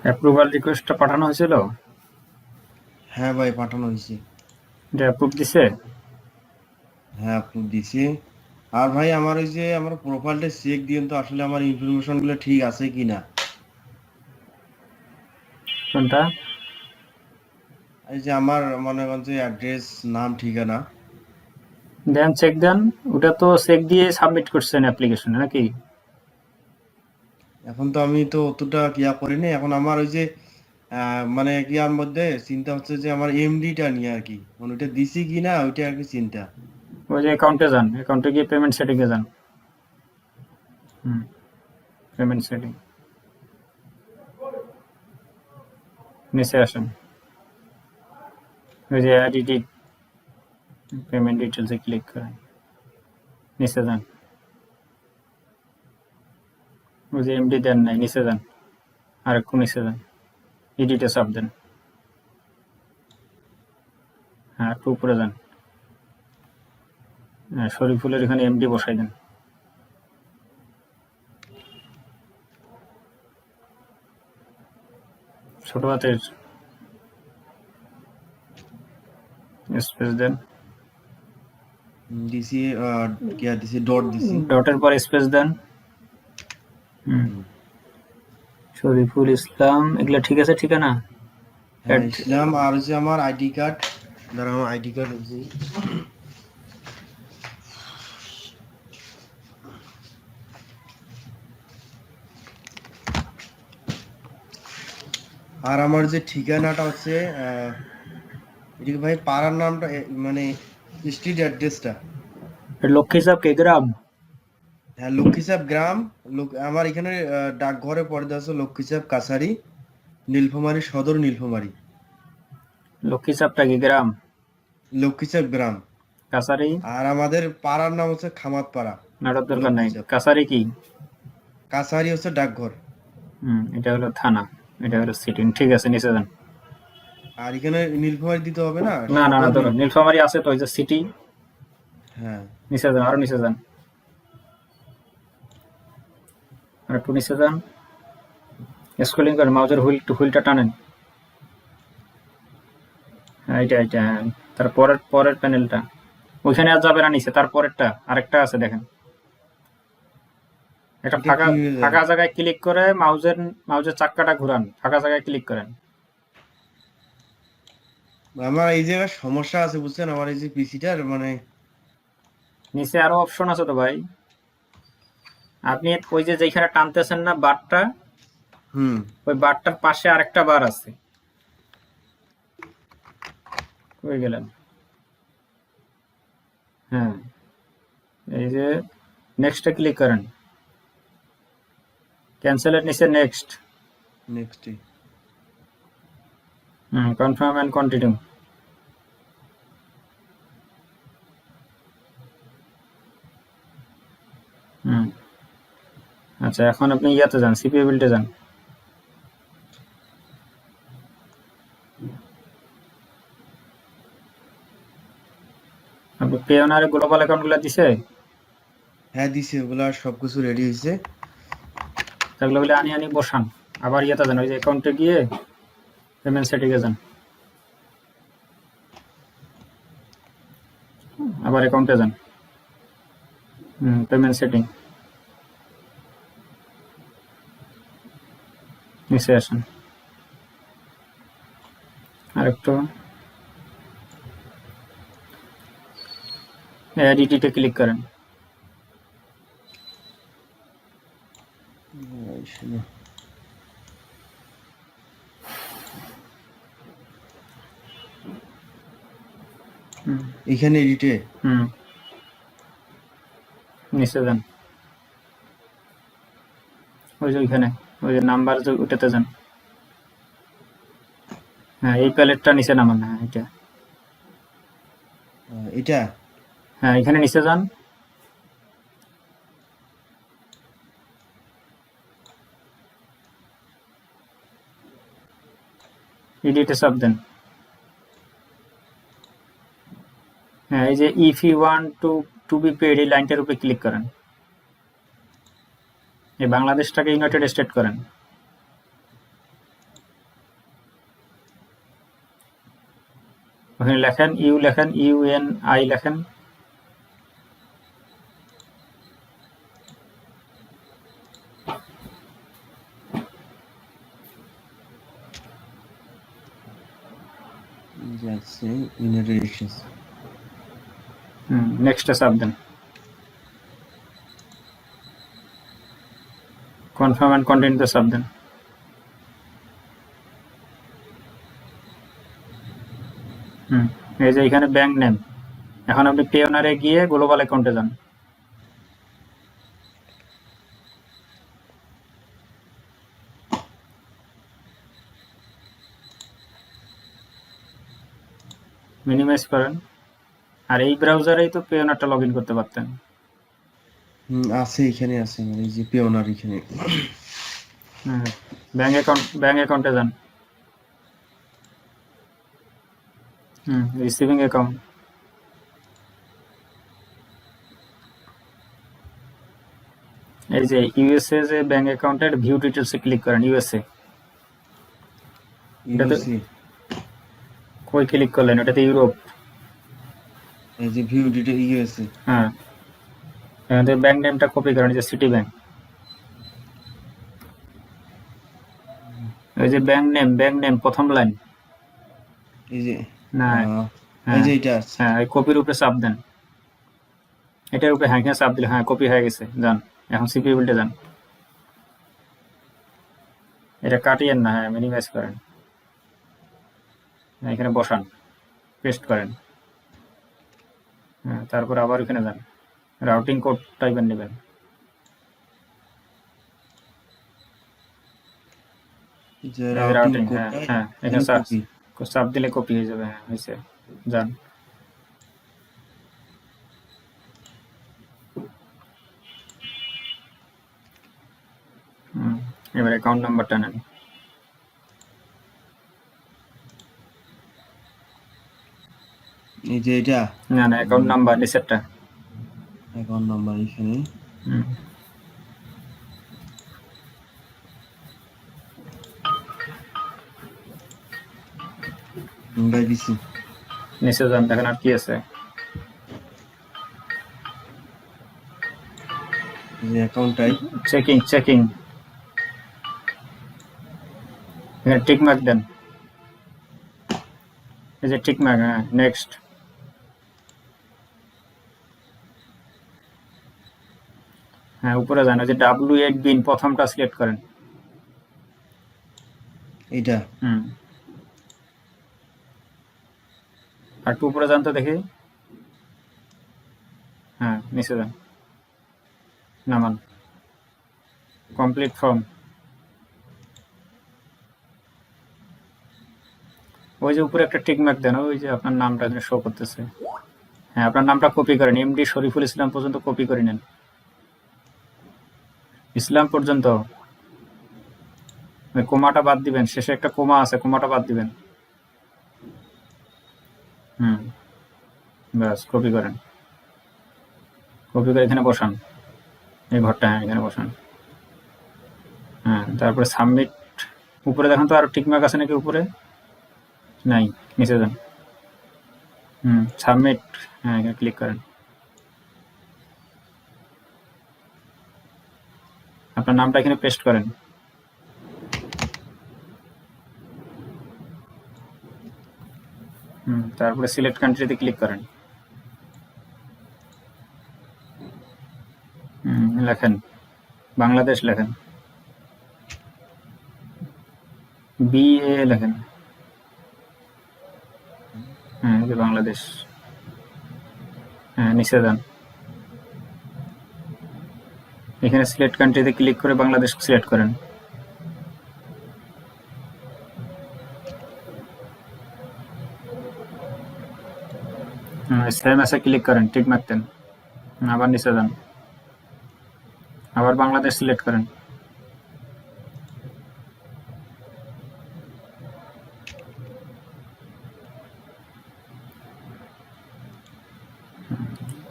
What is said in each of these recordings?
Approval রিকোয়েস্টটা পাঠানো হয়েছিল? হ্যাঁ ভাই পাঠানো হয়েছে। এটা অ্যাপ্রুভ দিছে? হ্যাঁ অ্যাপ্রুভ দিছি। আর ভাই আমার ওই যে আমার প্রোফাইলটা চেক দিন তো, আসলে আমার ইনফরমেশন গুলো ঠিক আছে কিনা। কোনটা? এই যে আমার মনে করেন যে অ্যাড্রেস, নাম, ঠিকানা। দেন চেক দেন। ওটা তো চেক দিয়ে সাবমিট করছেন অ্যাপ্লিকেশনে নাকি? এখন তো আমি তো অতটা কিয়া করিনি। এখন আমার ওই যে মানে কিয়ার মধ্যে চিন্তা হচ্ছে যে আমার এমডিটা নিয়ে আর কি, মানে ওইটা দিছি কিনা ওইটা আর কি চিন্তা। ওই যে অ্যাকাউন্টে যান, অ্যাকাউন্টে গিয়ে পেমেন্ট সেটিংয়ে যান। পেমেন্ট সেটিং নিচে আসেন, ওই যে এডিট পেমেন্ট ডিটেলসে ক্লিক করেন, নিচে যান। ওই যে এমডি দেন নাই, নিচে যান, আর একটু নিচে যান, এডিটে চাপ দেন। হ্যাঁ একটু উপরে যান, হ্যাঁ শরীফুলের এখানে এমডি বসাই দেন। ছোট হাতের স্পেস দেন, দিছি কিয়া দিছি, ডট দিছি। ডটের পর স্পেস দেন। শরীফুল ইসলাম, এগুলা ঠিক আছে ঠিকানা? হ্যাঁ ইসলাম। আর হচ্ছে আমার আইডি কার্ড, ধরো আমার আইডি কার্ড হচ্ছে, আর আমার যে ঠিকানাটা হচ্ছে এদিকে ভাই পাড়ার নামটা মানে স্ট্রিট অ্যাড্রেসটা। লক্ষ্মী সাহেব কে গ্রাম? হ্যাঁ লক্ষ্মী সাহেব গ্রাম। আমার এখানে ডাকঘরে পড়ে আছে লক্ষ্মী সাহেব কাছারি, নীলফামারী সদর, নীলফামারী। লক্ষ্মী সাহেবটা কি গ্রাম? লক্ষ্মী সাহেব গ্রাম। কাছারি? আর আমাদের পাড়ার নাম হচ্ছে খামাত পাড়া। নাটার দরকার লক্ষ্মী নাই। সাহেব কাছারি কি? কাছারি হচ্ছে ডাকঘর। এটা হলো থানা, এটা হলো সিটি। ঠিক আছে, নিচে যান। আর এখানে নীলফামারী দিতে হবে না, না না না, সদর ধরো নীলফামারী। নীলফামারী আছে তো, ওই যে সিটি। হ্যাঁ নিচে যান, আরো নিচে যান, আর একটু নিচে যান। স্ক্রলিং করেন, মাউসের হুইলটা টানেন। হ্যাঁ এটা এটা, হ্যাঁ তার পরের পরের প্যানেলটা। ওইখানে আর যাবে না, নিচে তার পরেরটা আরেকটা আছে দেখেন। একটা এটা ফাঁকা কি ফাঁকা জায়গায় ক্লিক করে মাউসের চাক্কাটা ঘুরান, ফাঁকা জায়গায় ক্লিক করেন। আমার এই জায়গায় সমস্যা আছে বুঝছেন, আমার এই যে পিসিটার মানে। নিচে আরো অপশন আছে তো ভাই। আপনি ওই যে যেখানে টানতেছেন না বারটা, হুম ওই বারটার পাশে আরেকটা বার আছে। কই গেলেন? হ্যাঁ এই যে নেক্সটে ক্লিক করেন, ক্যান্সেলের নিচে next. Next. Confirm and continue. আচ্ছা এখন আপনি ইয়াতে যান, সিপিইউ বিল্ডে যান। আপনি পেওনারে গ্লোবাল অ্যাকাউন্ট গুলা দিছে? হ্যাঁ দিছি, ওগুলা সবকিছু রেডি হয়েছে। সেগুলো বলে আনি আনি বসান। আবার ইয়াতে যান, ওই যে অ্যাকাউন্টে গিয়ে পেমেন্ট সেটিংয়ে যান। আবার অ্যাকাউন্টে যান, পেমেন্ট সেটিং, নিচে আসেন আরেকটু, এডিটে ক্লিক করেন। এখানে এডিটে নিচে যান, ওই যে ওইখানে ওই যে নাম্বার, ওইটাতে যান। হ্যাঁ, এই প্যালেটটা নিচে নামান। হ্যাঁ, এটা। এটা হ্যাঁ, এখানে নিচে যান। এডিটে চাপ দেন। হ্যাঁ, এই যে if you want to be paid, এই লাইনটার উপরে ক্লিক করেন। এই বাংলাদেশটাকে ইউনাইটেড স্টেট করেন। ওখানে লেখেন UNI লেখেন। যাচ্ছে ইউনাইটেড স্টেটস। নেক্সটে চাপ দেন। কনফার্ম অ্যান্ড কন্টিনিউতে চাপ দেন। এই যে এখানে ব্যাংক নেম। এখন আপনি পে অনারে গিয়ে গ্লোবাল অ্যাকাউন্টে যান। মিনিমাইজ করেন। আর এই ব্রাউজারেই তো পে অনারটা লগ ইন করতে পারতেন। আছে, এখানে আছে, মানে এই যে পে ওনার এখানে। ব্যাংক অ্যাকাউন্টে যান। Receiving account. এই যে ইউএসএ যে ব্যাংক অ্যাকাউন্টের ভিউ ডিটেলসে ক্লিক করেন। ইউএসএ এটাতে ইউএসএ, কই ক্লিক করলেন? ওটাতে ইউরোপ। এই যে ভিউ ডিটেল ইউএসএ। হ্যাঁ, আমাদের ব্যাংক নেমটা কপি করেন, যে সিটি ব্যাংক। ওই যে ব্যাংক নেম প্রথম লাইন। এই যে না, এই হ্যাঁ যে এটা আছে। হ্যাঁ, ওই কপির উপরে চাপ দেন। এটার উপরে হ্যাঁ চাপ দিলে হ্যাঁ কপি হয়ে গেছে। যান, এখন সিপি বিল্ডে যান। এটা কাটিয়েন না, হ্যাঁ মিনিমাইজ করেন। এখানে বসান, পেস্ট করেন। হ্যাঁ, তারপর আবার এখানে যান, রাউটিং কোড টাইপের নেবেন। যে রাউটিং হ্যাঁ কোডটা হ্যাঁ, এখানে এখানে কপি। চাপ দিলে কপি হয়ে যাবে। হ্যাঁ, হয়েছে। যান। এবার অ্যাকাউন্ট নাম্বারটা নেন। এই যে এটা না না, অ্যাকাউন্ট নাম্বার নিচেরটা। অ্যাকাউন্ট নাম্বার এখানে। হুম, ভাই দিছি। নিচে যান, দেখেন আর কি আছে। এই যে অ্যাকাউন্ট টাইপ। চেকিং এখানে টিক মার্ক দেন। এই যে টিক মার্ক। হ্যাঁ, নেক্সট। হ্যাঁ, উপরে যান। ওই যে W8 বিন প্রথমটা সিলেক্ট করেন। এইটা আর একটু উপরে যান তো দেখি। হ্যাঁ, নিচে যান, নামান। Complete form. ওই যে উপরে একটা টিক মার্ক দেন, ওই যে আপনার নামটা এখানে শো করতেছে। হ্যাঁ, আপনার নামটা কপি করেন, MD শরীফুল ইসলাম পর্যন্ত কপি করে নেন। ইসলাম পর্যন্ত। ওই কোমাটা বাদ দিবেন, শেষে একটা কোমা আছে, কোমাটা বাদ দিবেন। ব্যাস, কপি করেন। কপি করে এখানে বসান, এই ঘরটা। হ্যাঁ, এখানে বসান। হ্যাঁ, তারপরে সাবমিট। উপরে দেখেন তো আরো টিকমার্ক আছে নাকি উপরে? নাই, নিচে যান। সাবমিট। হ্যাঁ, এখানে ক্লিক করেন। আপনার নামটা এখানে পেস্ট করেন। তারপরে সিলেক্ট কান্ট্রিতে ক্লিক করেন। লেখেন বাংলাদেশ, লেখেন BA লেখেন। হ্যাঁ, এই যে বাংলাদেশ। হ্যাঁ, নিচে যান। এখানে সিলেক্ট কান্ট্রিতে ক্লিক করে বাংলাদেশ সিলেক্ট করেন। সেম এসে ক্লিক করেন, টিক মার্ক দেন, আবার নিচে যান, আবার বাংলাদেশ সিলেক্ট করেন,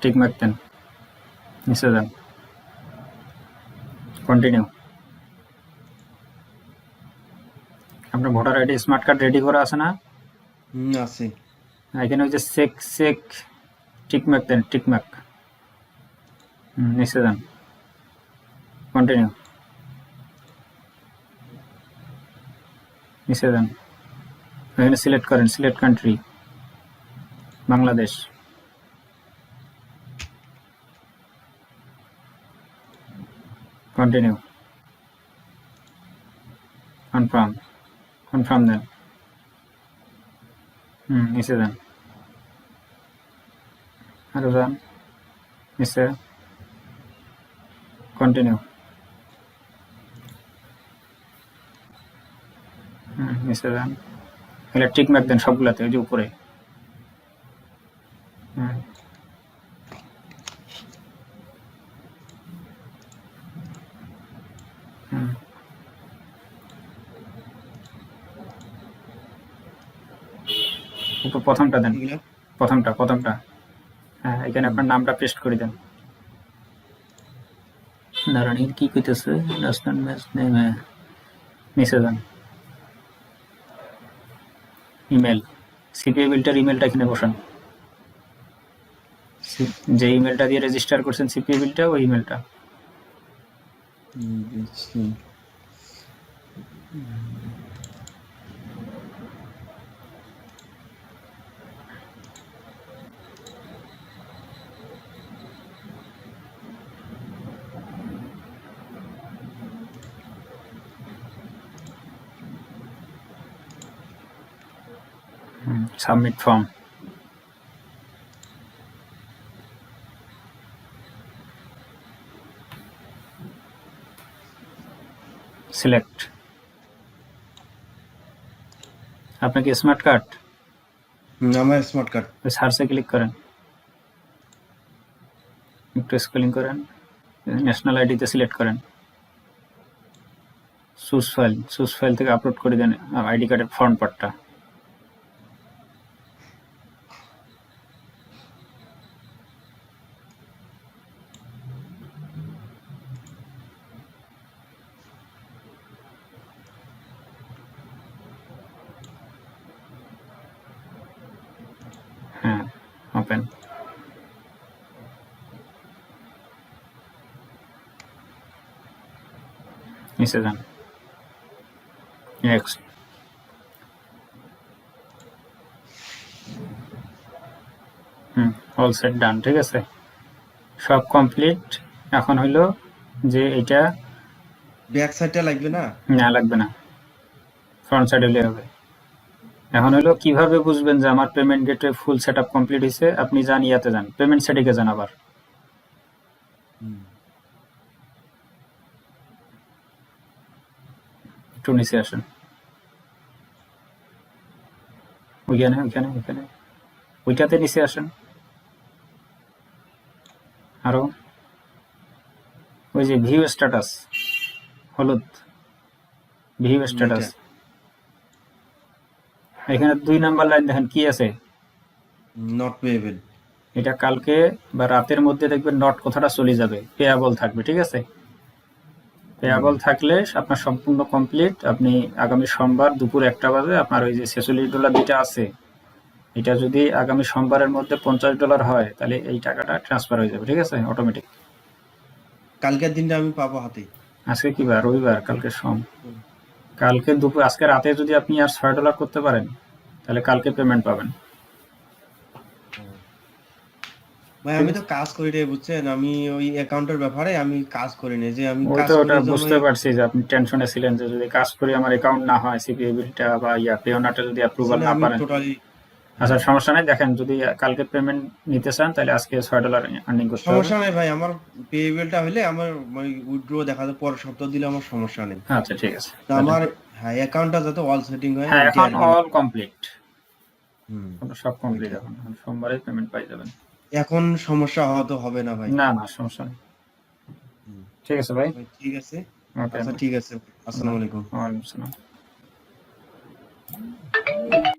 টিক মার্ক দেন, নিচে যান, কন্টিনিউ। আপনার voter ID smart card ready করা আছে না? আছে। এখানে ওই যে চেক টিক মার্ক দেন, টিক মার্ক, নিচে যান, কন্টিনিউ, নিচে যান, এখানে সিলেক্ট করেন, select country, Bangladesh, continue, confirm দেন, নিচে যান, আরো যান, নিচে, কন্টিনিউ, নিচে যান, এগুলো টিক মার্ক দেন সবগুলাতে, ওই যে উপরে। উপর প্রথমটা দেন, প্রথমটা। হ্যাঁ, এখানে আপনার নামটা পেস্ট করে দেন। দাঁড়ান, কি কইতেছে, ন্যাশনাল ম্যাচ নেম, নিচে যান, ইমেল, সিপিএ বিলটার ইমেলটা এখানে বসান, যে ইমেলটা দিয়ে রেজিস্টার করছেন সিপিএ বিলটা, ওই ইমেলটা। Submit form, select. আপনার কি স্মার্ট কার্ড? আমার স্মার্ট কার্ড। সার্চে ক্লিক করেন, একটু স্ক্রলিং করেন, ন্যাশনাল আইডিতে সিলেক্ট করেন, চুজ ফাইল থেকে আপলোড করে দেন আইডি কার্ডের ফ্রন্ট পার্টটা। হ্যাঁ, ওপেন। নিচে যান, নেক্সট, অল সেট ডান, ঠিক আছে, সব কমপ্লিট। এখন হইলো যে এটা ব্যাক সাইডটা লাগবে না? না, লাগবে না, ফ্রন্ট সাইড হলে হবে। এখন হলো কিভাবে বুঝবেন যে আমার payment gateway full setup complete হয়েছে? আপনি যান, ইয়াতে যান, পেমেন্ট সেটিংয়ে যান, আবার একটু নিচে আসেন, ওইখানে ওইটাতে নিচে আসেন, আরো ওই যে ভিউ স্ট্যাটাস, হলুদ ভিউ স্ট্যাটাস, এখানে 2 নাম্বার লাইন দেখেন কি আছে, নট পেয়েবল। এটা কালকে বা রাতের মধ্যে দেখবেন নট কথাটা চলে যাবে, পেয়াবল থাকবে, ঠিক আছে। পেয়াবল থাকলে আপনার সম্পূর্ণ কমপ্লিট। আপনি আগামী সোমবার দুপুর 1টা বাজে আপনার ওই যে $46 যেটা আছে, এটা যদি আগামী সোমবারের মধ্যে $50 হয়, তাহলে এই টাকাটা ট্রান্সফার হয়ে যাবে, ঠিক আছে, অটোমেটিক। কালকের দিনটা আমি পাবো হাতে। আজকে কি বার? রবিবার, কালকে সোম। কালকে দুপুর, আজকে রাতে যদি আপনি আর $6 করতে পারেন, তাহলে কালকে পেমেন্ট পাবেন। ভাই আমি তো কাজ করি রে, বুঝছেন, আমি ওই অ্যাকাউন্টের ব্যাপারে আমি কাজ করি না, যে আমি ওই কাজ তো করি ওটা যে বুঝতে পারছি যে আপনি টেনশনে ছিলেন যে যদি কাজ করি আমার অ্যাকাউন্ট না হয়, সিপিএ বিলটা বা পেওনাটা যদি অ্যাপ্রুভাল না আমি পারেন। টোটালি। আচ্ছা, সমস্যা নাই, দেখেন যদি কালকে পেমেন্ট নিতে চান তাহলে আজকে $6 আর্নিং করতে হবে। সমস্যা নাই ভাই, আমার পেয়েবলটা হলে আমার মানে উইথড্র দেখা যায় পরের সপ্তাহ দিলে আমার সমস্যা নেই। আচ্ছা, ঠিক আছে। আমার হ্যাঁ অ্যাকাউন্টটা যাতে অল সেটিং হয়, হ্যাঁ, এটা এখন আর কি। All complete. আপনার সব কমপ্লিট। ওইটাই। এখন সোমবারে পেমেন্ট পাই যাবেন। এখন সমস্যা হয়তো হবে না ভাই। না না, সমস্যা নেই। হুম। ঠিক আছে ভাই। ভাই ঠিক আছে। ওকে। আচ্ছা ঠিক আছে। আসসালামু আলাইকুম। ওয়ালাইকুম আসসালাম।